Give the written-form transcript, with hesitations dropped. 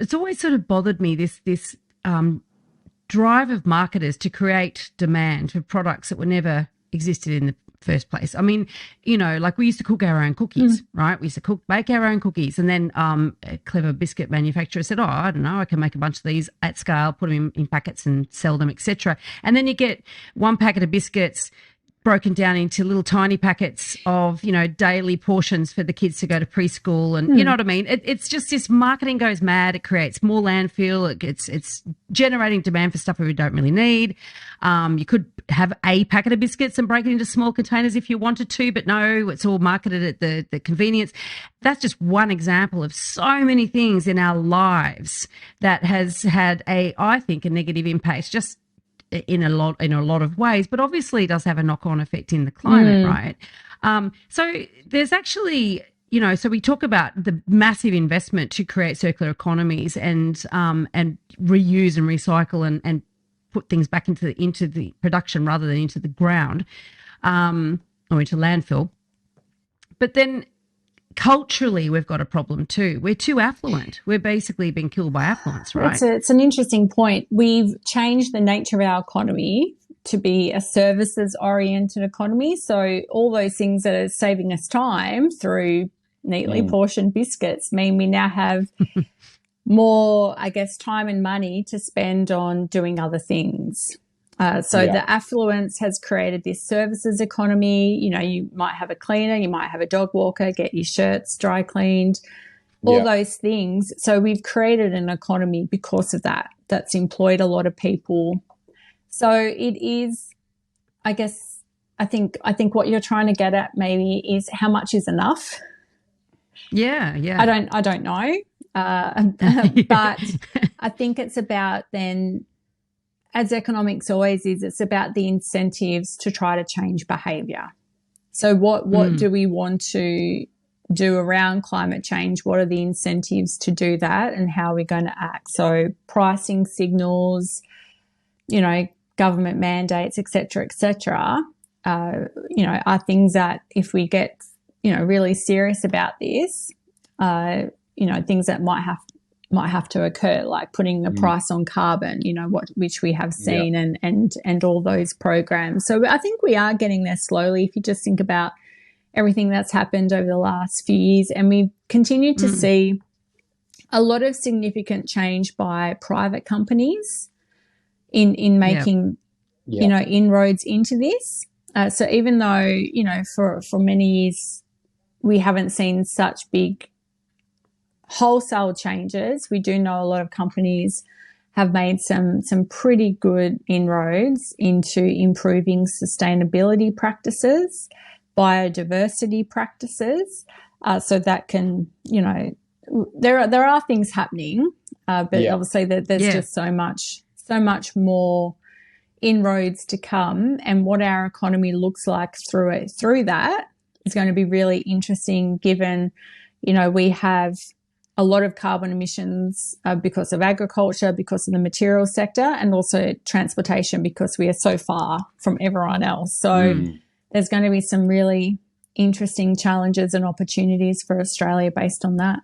it's always sort of bothered me, this drive of marketers to create demand for products that were never existed in the first place. I mean, like we used to cook our own cookies, right? We used to bake our own cookies, and then a clever biscuit manufacturer said, I don't know, I can make a bunch of these at scale, put them in packets and sell them, etc. And then you get one packet of biscuits broken down into little tiny packets of, daily portions for the kids to go to preschool. And you know what I mean? It's just this marketing goes mad. It creates more landfill. It's generating demand for stuff we don't really need. You could have a packet of biscuits and break it into small containers if you wanted to, but no, it's all marketed at the convenience. That's just one example of so many things in our lives that has had I think, a negative impact just in a lot of ways, but obviously it does have a knock-on effect in the climate, right? So there's actually, so we talk about the massive investment to create circular economies and reuse and recycle and put things back into the production rather than into the ground, or into landfill. But then culturally, we've got a problem too. We're too affluent. We're basically being killed by affluence, right? It's an interesting point. We've changed the nature of our economy to be a services-oriented economy. So all those things that are saving us time through neatly portioned biscuits mean we now have more, I guess, time and money to spend on doing other things. The affluence has created this services economy. You might have a cleaner, you might have a dog walker, get your shirts dry cleaned, all those things. So we've created an economy because of that, that's employed a lot of people. So it is, I guess, I think what you're trying to get at maybe is how much is enough. Yeah. I don't know. But I think it's about then, as economics always is, it's about the incentives to try to change behaviour. So what do we want to do around climate change? What are the incentives to do that, and how are we going to act? So pricing signals, government mandates, et cetera, are things that if we get, really serious about this, things that might have to occur, like putting a price on carbon, which we have seen, and all those programs. So I think we are getting there slowly. If you just think about everything that's happened over the last few years, and we've continued to see a lot of significant change by private companies in making, inroads into this. So even though, for many years we haven't seen such big wholesale changes, we do know a lot of companies have made some pretty good inroads into improving sustainability practices, biodiversity practices, so that can, there are things happening, but obviously there's just so much more inroads to come, and what our economy looks like through that is going to be really interesting, given, we have a lot of carbon emissions because of agriculture, because of the materials sector, and also transportation, because we are so far from everyone else. So there's going to be some really interesting challenges and opportunities for Australia based on that.